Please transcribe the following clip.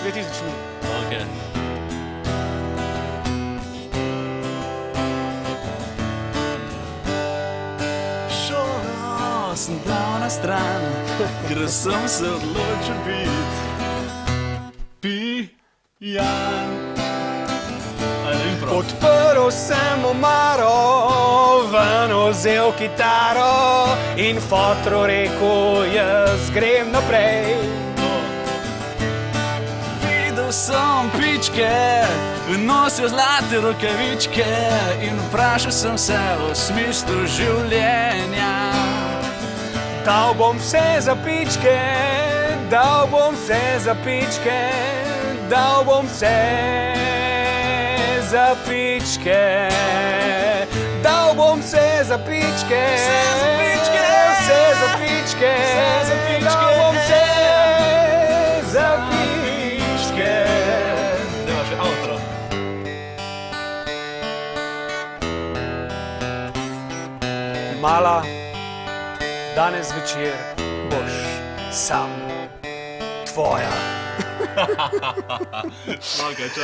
Zdaj ti začni. Okay. Šolo sem dal na stran, ker sem se odločil biti pijan. Odprl sem omaro, ven vzel kitaro in fotru rekel, jaz grem naprej. Videl sem pičke, nosijo zlate rokavičke in vprašal sem se o smislu življenja. Dal bom vse za pičke, dal bom vse za pičke, dal bom vse za pičke. Dal bom vse za pičke, Vse za pičke, vse za pičke, Vse za pičke. dal bom vse za pičke. Deva še outro. Mala, danes večer boš sam tvoja. Okay, čau.